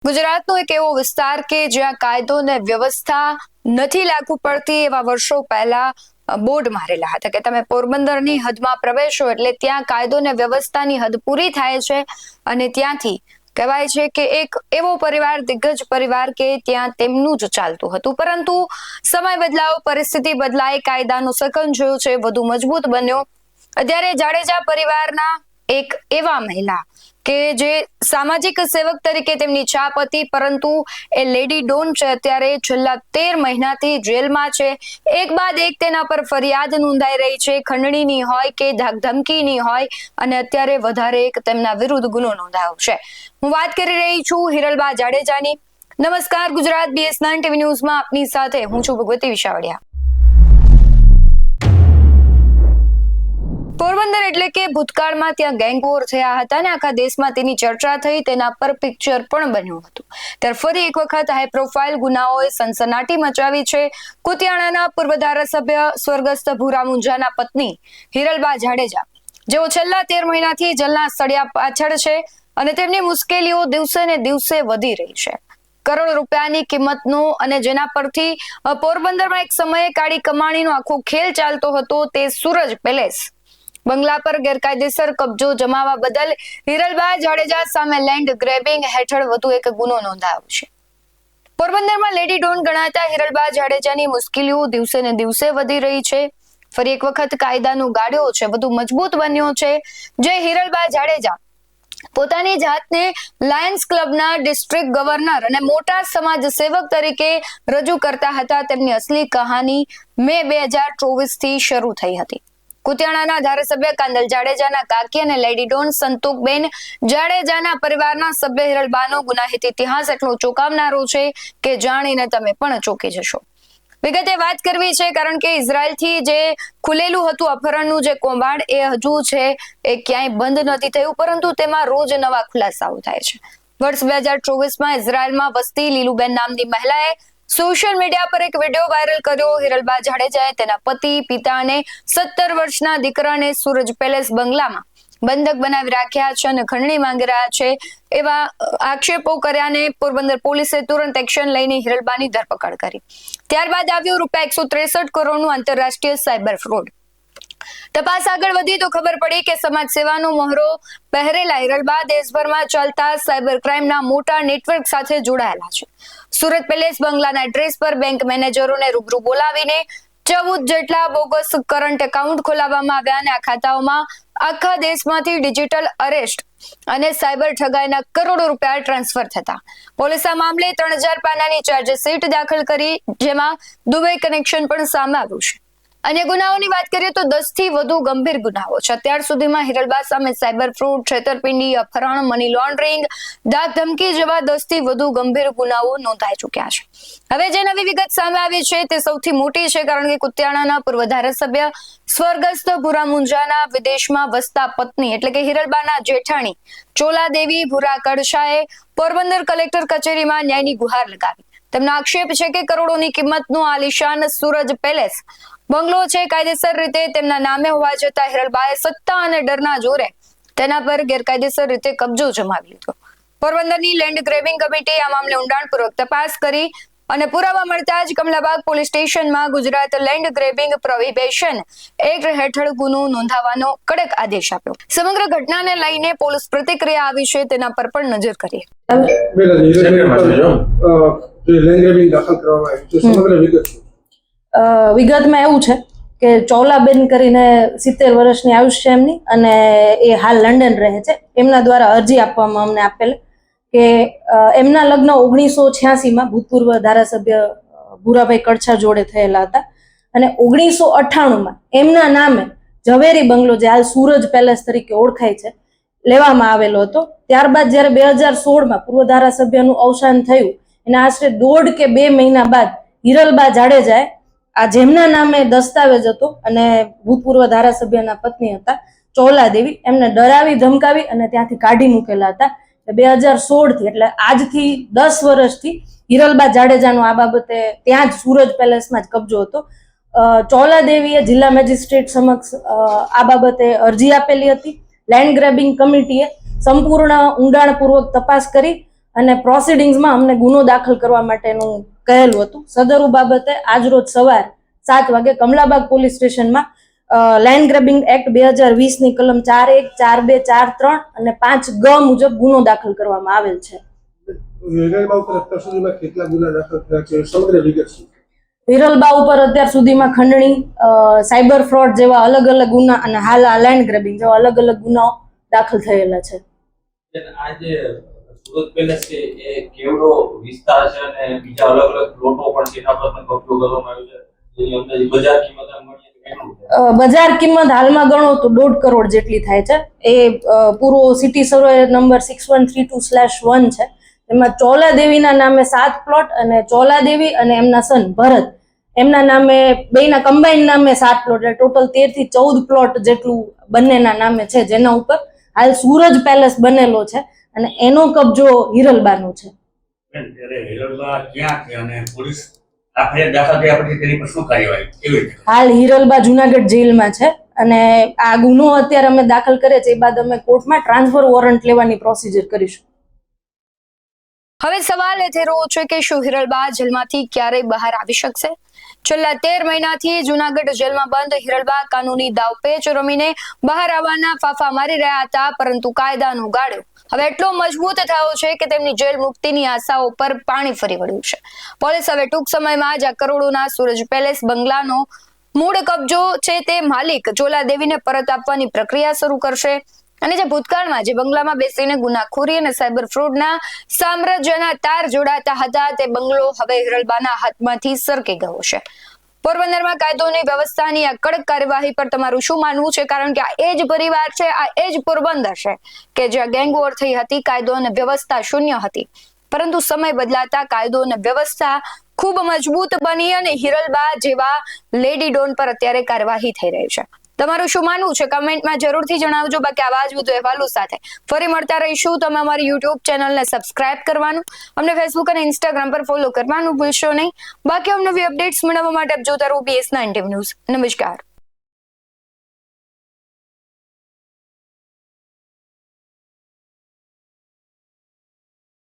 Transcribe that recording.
ગુજરાતનો એક એવો વિસ્તાર કે જ્યાં કાયદો ને વ્યવસ્થા નથી લાગુ પડતી એવા વર્ષો પહેલા બોર્ડ મારેલા હતા કે તમે પોરબંદરની હદમાં પ્રવેશો એટલે ત્યાં કાયદો ને વ્યવસ્થાની હદ પૂરી થાય છે અને ત્યાંથી કહેવાય છે કે એક એવો પરિવાર દિગ્ગજ પરિવાર કે ત્યાં તેમનું જ ચાલતું હતું, પરંતુ સમય બદલાયો, પરિસ્થિતિ બદલાઈ, કાયદાનો સકંજો છે વધુ મજબૂત બન્યો। અત્યારે જાડેજા પરિવારના એક એવા મહિલા કે જે સામાજિક સેવક તરીકે તેમની છાપ હતી, પરંતુ એ લેડી ડોન છે અત્યારે છેલ્લા 13 મહિનાથી જેલમાં છે। એક બાદ એક તેના પર ફરિયાદ નોંધાઈ રહી છે, ખંડણીની હોય કે ધમકીની હોય, અને અત્યારે વધારે એક તેમના વિરુદ્ધ ગુનો નોંધાયો છે। હું વાત કરી રહી છું હિરલબા જાડેજાની। નમસ્કાર, ગુજરાત BS9 TV ન્યૂઝમાં આપની સાથે હું છું ભગવતી વિશાવડિયા। પોરબંદર એટલે કે ભૂતકાળમાં ત્યાં ગેંગ વોર થયા હતા અને આખા દેશમાં તેની ચર્ચા થઈ, તેના પર પિક્ચર પણ બન્યું હતું। ત્યારે ફરી એક વખત હાઈ પ્રોફાઇલ ગુનાઓએ સનસનાટી મચાવી છે। કુતિયાણાના પૂર્વ ધારાસભ્ય સ્વર્ગસ્થ ભૂરા મુંજાના પત્ની હિરલબા જાડેજા, જેઓ છેલ્લા 13 મહિનાથી જેલના સળિયા પાછળ છે અને તેમની મુશ્કેલીઓ દિવસે ને દિવસે વધી રહી છે। કરોડ રૂપિયાની કિંમતનો અને જેના પરથી પોરબંદરમાં એક સમયે કાળી કમાણીનો આખો ખેલ ચાલતો હતો તે સૂરજ પેલેસ બંગલા પર ગેરકાયદેસર કબજો જમાવવા બદલ હિરલબા જાડેજા સામે લેન્ડ ગ્રેબિંગ હેઠળ વધુ એક ગુનો નોંધાયો છે। પોરબંદરમાં લેડી ડોન ગણાતા હિરલબા જાડેજાની મુશ્કેલીઓ દિવસે ને દિવસે વધી રહી છે। ફરી એક વખત કાયદાનો ગાડો છે વધુ મજબૂત બન્યો છે। જે હિરલબા જાડેજા પોતાની જાતને લાયન્સ ક્લબના ડિસ્ટ્રિક્ટ ગવર્નર અને મોટા સમાજ સેવક તરીકે રજૂ કરતા હતા, તેમની અસલી કહાની મે 2024 થી શરૂ થઈ હતી। કુતિયાણાના ધારાસભ્ય કાંદલ જાડેજાના કાકી અને લેડી ડોન સંતોકબેન જાડેજાના પરિવારના સભ્ય હિરલબાનો ગુનાહિત ઇતિહાસ એટલો ચોંકાવનારો છે કે જાણીને તમે પણ ચોંકી જશો। વિગતે વાત કરવી છે કારણ કે ઇઝરાયલથી જે ખુલેલું હતું અપહરણનું જે કૌભાંડ એ હજુ છે એ ક્યાંય બંધ નથી થયું, પરંતુ તેમાં રોજ નવા ખુલાસાઓ થાય છે। વર્ષ 2024માં ઇઝરાયલમાં વસતી લીલુબેન નામની મહિલાએ સોશિયલ મીડિયા પર એક વિડીયો વાયરલ કર્યો। હિરલબા જાડેજાએ તેના પતિ, પિતા અને 17 વર્ષના દીકરાને સૂરજ પેલેસ બંગલામાં બંધક બનાવી રાખ્યા છે અને ખંડણી માંગી રહ્યા છે એવા આક્ષેપો કર્યાને પોરબંદર પોલીસે તુરંત એક્શન લઈને હિરલબાની ધરપકડ કરી। ત્યારબાદ આવ્યું ₹163 કરોડનું આંતરરાષ્ટ્રીય સાયબર ફ્રોડ। તપાસ આગળ વધી તો ખબર પડી કે સમાજ સેવાનો મહોરો પહેરેલા હિરલબા દેશભરમાં ચાલતા સાયબર ક્રાઇમના મોટા નેટવર્ક સાથે જોડાયેલા છે। સુરત પેલેસ બંગલાના એડ્રેસ પર બેંક મેનેજરોને રૂબરૂ બોલાવીને 14 જેટલા બોગસ કરંટ એકાઉન્ટ ખોલાવવામાં આવ્યા અને આ ખાતાઓમાં આખા દેશમાંથી ડિજિટલ અરેસ્ટ અને સાયબર ઠગાઈના કરોડો રૂપિયા ટ્રાન્સફર થતા પોલીસ આ મામલે 3000 પાનાની ચાર્જશીટ દાખલ કરી, જેમાં દુબઈ કનેક્શન પણ સામે આવ્યું છે। અન્ય ગુનાઓની વાત કરીએ તો 10 થી વધુ ગંભીર ગુનાઓ છે। અત્યાર સુધીમાં હિરલબા સામે સાયબર ફ્રોડ, છેતરપિંડી, અપહરણ, મની લોન્ડરિંગ, ધાક ધમકી જેવા 10 થી વધુ ગંભીર ગુનાઓ નોંધાઈ ચૂક્યા છે। હવે જે નવી વિગત સામે આવી છે તે સૌથી મોટી છે, કારણ કે કુતિયાણાના પૂર્વ ધારાસભ્ય સ્વર્ગસ્થ ભૂરા મુંજાના વિદેશમાં વસતા પત્ની એટલે કે હિરલબાના જેઠાણી ચોલાદેવી ભૂરા કડશાએ પોરબંદર કલેક્ટર કચેરીમાં ન્યાયની ગુહાર લગાવી। તેમનો આક્ષેપ છે કે કરોડોની કિંમતનો આલિશાન સૂરજ પેલેસ બંગલો છે કાયદેસર રીતે તેમના નામે હોવા છતાં હિરલબાએ સત્તા અને ડરના જોરે તેના પર ગેરકાયદેસર રીતે કબજો જમાવી લીધો। પોરબંદરની લેન્ડ ગ્રેબિંગ કમિટી આ મામલે ઊંડાણપૂર્વક તપાસ કરી અને પુરાવા મળતા જ કમલાબાગ પોલીસ સ્ટેશનમાં Gujarat land grabbing prohibition act હેઠળ ગુનો નોંધાવવાનો કડક આદેશ આપ્યો। સમગ્ર ઘટનાને લઈને પોલીસ પ્રતિક્રિયા આવી છે તેના પર પણ નજર કરીએ। વિગતમાં એવું છે કે ચોલાબેન કરીને 70 વર્ષની આયુષ્ય એમની, અને એ હાલ લંડન રહે છે। એમના દ્વારા અરજી આપવામાં અમને આપેલ કે એમના લગ્ન 1986માં ભૂતપૂર્વ ધારાસભ્ય ભૂરાભાઈ કડછા જોડે થયેલા હતા અને 1998માં એમના નામે ઝવેરી બંગલો, જે હાલ સૂરજ પેલેસ તરીકે ઓળખાય છે, લેવામાં આવેલો હતો। ત્યારબાદ જ્યારે 2016માં પૂર્વ ધારાસભ્યનું અવસાન થયું એના આશરે 1.5 કે 2 મહિના બાદ હિરલબા જાડેજાએ આ જેમના નામે દસ્તાવેજ હતો અને ભૂતપૂર્વ ધારાસભ્યના પત્ની હતા ચોલાદેવી, એમને ડરાવી ધમકાવી અને ત્યાંથી કાઢી મૂકેલા હતા। 2016 થી એટલે આજથી 10 વર્ષથી હિરલબા જાડેજાનો આ બાબતે ત્યાં જ સૂરજ પેલેસમાં જ કબજો હતો। ચોલાદેવીએ જિલ્લા મેજિસ્ટ્રેટ સમક્ષ આ બાબતે અરજી આપેલી હતી। લેન્ડ ગ્રેબિંગ કમિટીએ સંપૂર્ણ ઊંડાણપૂર્વક તપાસ કરી અને પ્રોસિડિંગ્સમાં અમને ગુનો દાખલ કરવા માટેનું કહેલું હતું. સદરુ બાબતે આજરોજ સવાર 7 વાગે કમલાબાગ પોલીસ સ્ટેશનમાં લેન્ડ ગ્રેબિંગ એક્ટ 2020 ની કલમ 4(1), 4(2), 4(3) અને 5(ગ) મુજબ ગુનો દાખલ કરવામાં આવેલ છે. હિરલબા ઉપર અત્યાર સુધીમાં કેટલા ગુના દાખલ થયા છે સમગ્ર વિગત શું? હિરલબા ઉપર અત્યાર સુધીમાં ખંડણી, સાયબર ફ્રોડ જેવા અલગ અલગ ગુના અને હાલ આ લેન્ડ ગ્રેબિંગ જેવા અલગ અલગ ગુનાઓ દાખલ થયેલા છે. આ જે સુરત પેલેસ છે એ કેવડો વિસ્તાર છે અને બીજા અલગ અલગ પ્લોટો પણ છે, એના પર પણ કબજો કરવામાં આવ્યો છે, જેની અંદાજે બજાર કિંમત આમ ગણીએ તો કેટલું છે? બજાર કિંમત હાલમાં ગણો તો 1.5 કરોડ જેટલી થાય છે. એ પૂરો સિટી સર્વે નંબર 6132/1 છે. એમાં ચોલા દેવીના નામે 7 પ્લોટ અને ચોલા દેવી અને એમના સન ભરત એમના નામે બેયના કમ્બાઈન નામે 7 પ્લોટ, એટલે ટોટલ 13 થી 14 પ્લોટ જેટલું બંનેના નામે છે, જેના ઉપર હાલ સૂરજ પેલેસ બનેલો છે અને એનો કબજો હિરલબાનો છે. હિરલબા ક્યાં છે અને પોલીસ આખરે દાખલ થયા પછી તેની પર શું કાર્યવાહી કેવી રીતે? હાલ હિરલબા જુનાગઢ જેલમાં છે અને આ ગુનો અત્યારે અમે દાખલ કરીએ છીએ. એ બાદ અમે કોર્ટમાં ટ્રાન્સફર વોરંટ લેવાની પ્રોસિજર કરીશું. હવે સવાલ એ થઈ રહ્યો છે કે શું હિરલબા જેલમાંથી ક્યારેય બહાર આવી શકશે? છેલ્લા 13 મહિનાથી જુનાગઢ જેલમાં બંધ હિરલબા કાનૂની દાવપેચ રમીને બહાર આવવાના ફાફા મારી રહ્યા હતા, પરંતુ કાયદાનું ગાડું હવે એટલો મજબૂત થયો છે કે તેમની જેલ મુક્તિની આશાઓ પર પાણી ફરી વળ્યું છે. પોલીસ હવે ટૂંક સમયમાં જ આ કરોડોના સૂરજ પેલેસ બંગલાનો મૂળ કબજો છે તે માલિક ચોલા દેવીને પરત આપવાની પ્રક્રિયા શરૂ કરશે. અને જે ભૂતકાળમાં જે બંગલામાં બેસીને ગુનાખોરી અને સાયબર ફ્રોડના સામ્રાજ્યના તાર જોડાતા હતા, તે બંગલો હવે હિરલબાના હાથમાંથી સરકી ગયો છે. પોરબંદરમાં કાયદોની વ્યવસ્થાની આ કડક કાર્યવાહી પર તમારું શું માનવું છે? કારણ કે આ એ જ પરિવાર છે, આ એ જ પોરબંદર છે કે જ્યાં ગેંગ વોર થઈ હતી, કાયદો અને વ્યવસ્થા શૂન્ય હતી, પરંતુ સમય બદલાતા કાયદો અને વ્યવસ્થા ખૂબ મજબૂત બની અને હિરલબા જેવા લેડી ડોન પર અત્યારે કાર્યવાહી થઈ રહી છે. તમારું શું માનવું છે? કમેન્ટમાં જરૂરથી જણાવજો. બાકી આવા જ વધુ અહેવાલો સાથે ફરી મળતા રહીશું. તમે અમારી યુટ્યુબ ચેનલને સબસ્ક્રાઇબ કરવાનું, અમને ફેસબુક અને ઇન્સ્ટાગ્રામ પર ફોલો કરવાનું ભૂલશો નહીં. બાકી નવી અપડેટ્સ મેળવવા માટે આપ જોતા રહો BS9 ન્યૂઝ. નમસ્કાર.